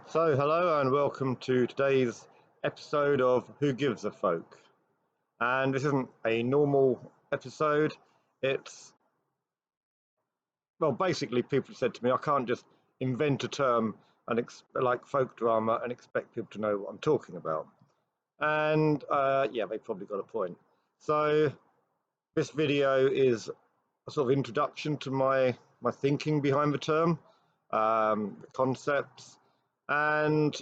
So, hello and welcome to today's episode of Who Gives a Folk. And this isn't a normal episode. It's, well, basically, people said to me, I can't just invent a term and like folk drama and expect people to know what I'm talking about. And yeah, they probably got a point. So, this video is a sort of introduction to my thinking behind the term, the concepts, and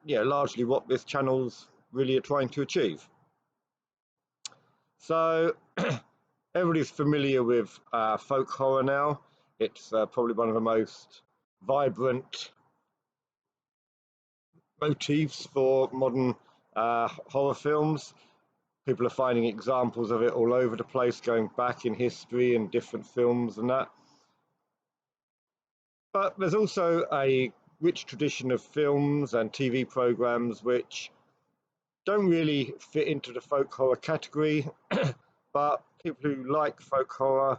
largely what this channel's really are trying to achieve. So everybody's familiar with folk horror now. It's probably one of the most vibrant motifs for modern horror films. People are finding examples of it all over the place, going back in history and different films and that. But there's also a rich tradition of films and TV programs which don't really fit into the folk horror category, but people who like folk horror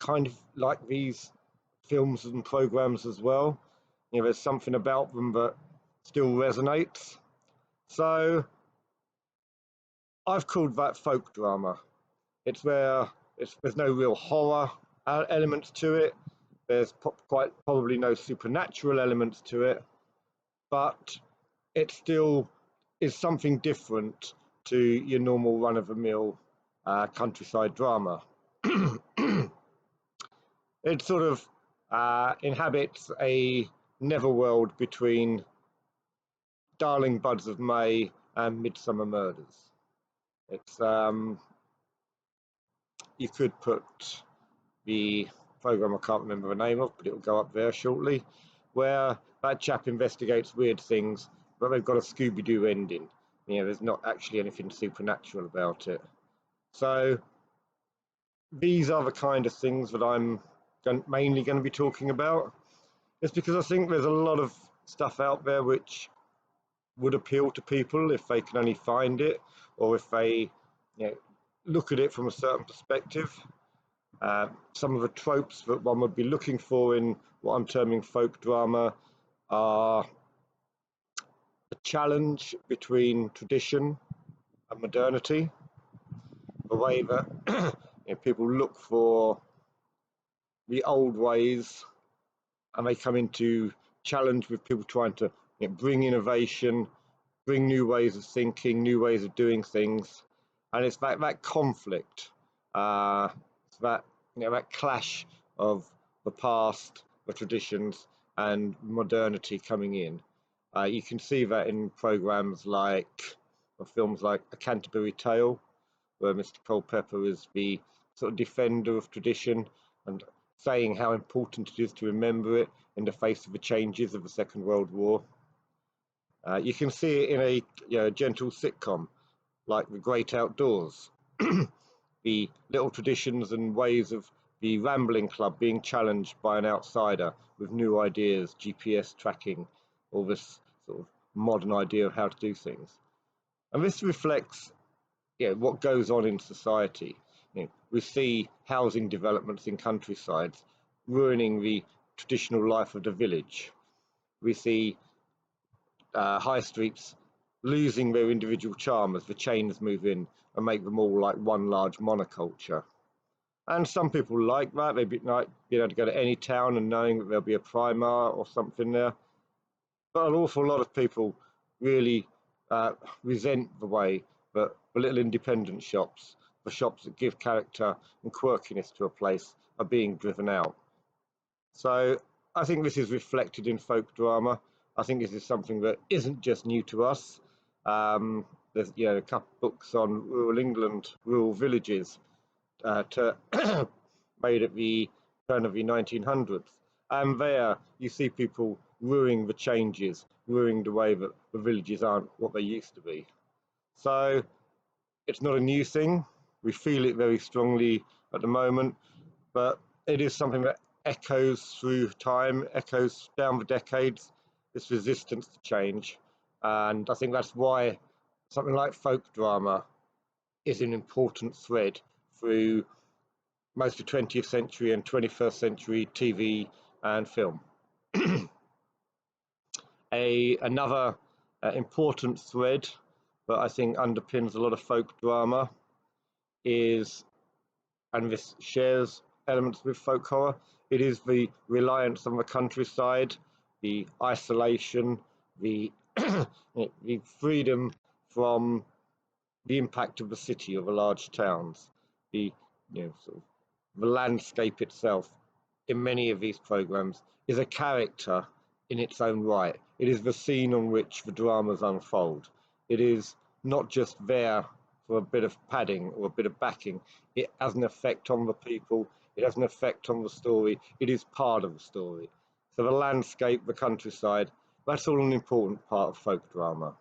kind of like these films and programs as well. There's something about them that still resonates. So I've called that folk drama. It's where there's no real horror elements to it. There's quite probably no supernatural elements to it, but it still is something different to your normal run-of-the-mill countryside drama. It sort of inhabits a netherworld between Darling Buds of May and Midsummer Murders. It's you could put the program, I can't remember the name of, but it will go up there shortly, where that chap investigates weird things, but they've got a Scooby-Doo ending. There's not actually anything supernatural about it. So these are the kind of things that I'm mainly going to be talking about. It's because I think there's a lot of stuff out there which would appeal to people if they can only find it, or if they look at it from a certain perspective. Some of the tropes that one would be looking for in what I'm terming folk drama are a challenge between tradition and modernity, the way that people look for the old ways and they come into challenge with people trying to bring innovation, bring new ways of thinking, new ways of doing things. And it's that conflict, it's that clash of the past, the traditions, and modernity coming in. You can see that in programs like, or films like A Canterbury Tale, where Mr. Culpeper is the sort of defender of tradition and saying how important it is to remember it in the face of the changes of the Second World War. You can see it in a gentle sitcom like The Great Outdoors, the little traditions and ways of the Rambling Club being challenged by an outsider with new ideas, GPS tracking, all this sort of modern idea of how to do things. And this reflects what goes on in society. We see housing developments in countrysides ruining the traditional life of the village. We see high streets losing their individual charm as the chains move in and make them all like one large monoculture. And some people like that. They'd like being able to go to any town and knowing that there'll be a Primark or something there. But an awful lot of people really resent the way that the little independent shops, the shops that give character and quirkiness to a place, are being driven out. So I think this is reflected in folk drama. I think this is something that isn't just new to us. There's a couple of books on rural England, rural villages, made at the turn of the 1900s. And there you see people ruining the changes, ruining the way that the villages aren't what they used to be. So it's not a new thing. We feel it very strongly at the moment, but it is something that echoes through time, echoes down the decades, this resistance to change. And I think that's why something like folk drama is an important thread through most of 20th century and 21st century TV and film. Another important thread that I think underpins a lot of folk drama is, and this shares elements with folk horror, it is the reliance on the countryside, the isolation, the the freedom from the impact of the city or the large towns, the sort of the landscape itself in many of these programs is a character in its own right. It is the scene on which the dramas unfold. It is not just there for a bit of padding or a bit of backing. It has an effect on the people. It has an effect on the story. It is part of the story. So the landscape, the countryside, that's all an important part of folk drama.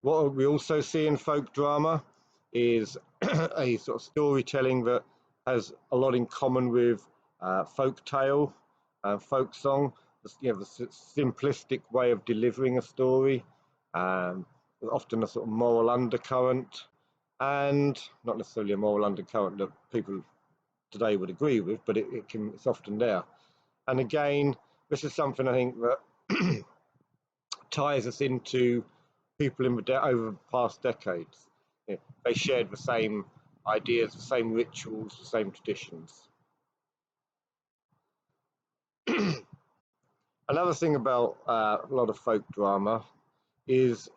What we also see in folk drama is a sort of storytelling that has a lot in common with folk tale, folk song. The simplistic way of delivering a story, often a sort of moral undercurrent, and not necessarily a moral undercurrent that people today would agree with, but it's often there. And again, this is something I think that ties us into people over the past decades. They shared the same ideas, the same rituals, the same traditions. Another thing about a lot of folk drama is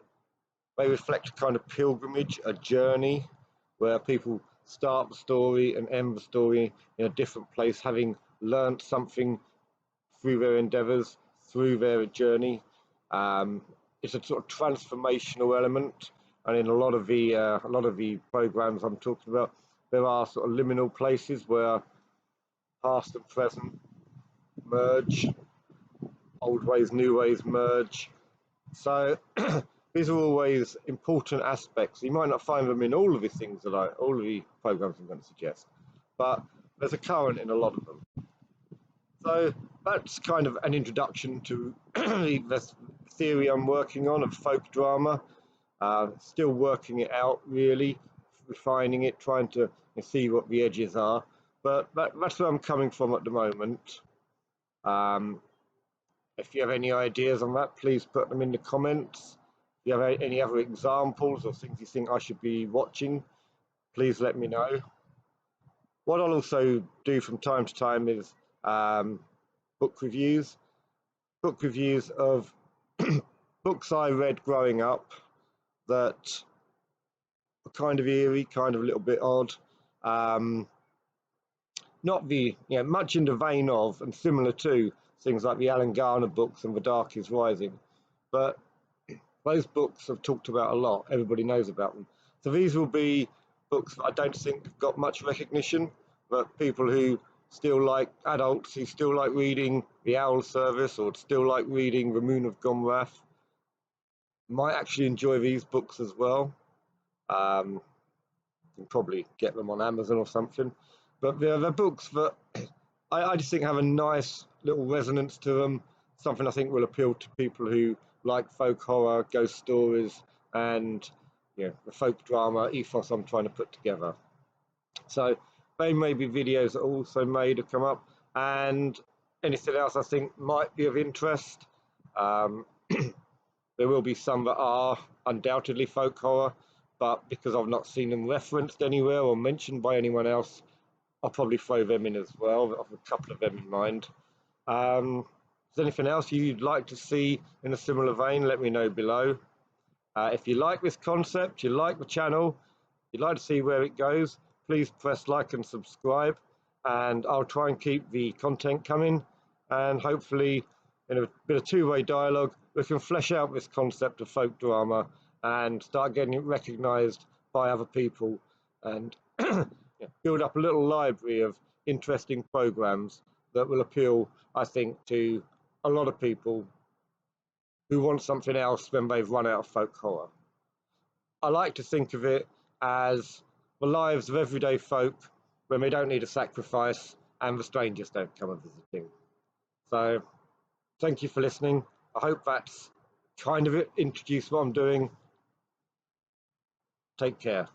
they reflect a kind of pilgrimage, a journey, where people start the story and end the story in a different place, having learnt something through their endeavours, through their journey. It's a sort of transformational element, and in a lot of the programs I'm talking about, there are sort of liminal places where past and present merge, old ways, new ways merge. So these are always important aspects. You might not find them in all of the things all of the programs I'm going to suggest, but there's a current in a lot of them. So that's kind of an introduction to the theory I'm working on of folk drama. Still working it out, really, refining it, trying to see what the edges are. But that's where I'm coming from at the moment. If you have any ideas on that, please put them in the comments. If you have any other examples or things you think I should be watching, please let me know. What I'll also do from time to time is book reviews of books I read growing up that are kind of eerie, kind of a little bit odd. Not much in the vein of and similar to things like the Alan Garner books and The Dark is Rising, but those books have talked about a lot. Everybody knows about them. So these will be books that I don't think have got much recognition, but people who still like adults who still like reading The Owl Service or still like reading The Moon of Gomrath might actually enjoy these books as well. You can probably get them on Amazon or something, but they're books that I just think have a nice little resonance to them, something I think will appeal to people who like folk horror, ghost stories, and the folk drama ethos I'm trying to put together. So they may be videos that are also made to come up, and anything else I think might be of interest. There will be some that are undoubtedly folk horror, but because I've not seen them referenced anywhere or mentioned by anyone else, I'll probably throw them in as well. I've a couple of them in mind. Is there anything else you'd like to see in a similar vein? Let me know below. If you like this concept, you like the channel, you'd like to see where it goes, please press like and subscribe, and I'll try and keep the content coming, and hopefully in a bit of two-way dialogue we can flesh out this concept of folk drama and start getting it recognised by other people, and build up a little library of interesting programs that will appeal, I think, to a lot of people who want something else when they've run out of folk horror. I like to think of it as the lives of everyday folk when they don't need a sacrifice and the strangers don't come a visiting. So thank you for listening. I hope that's kind of it, introduced what I'm doing. Take care.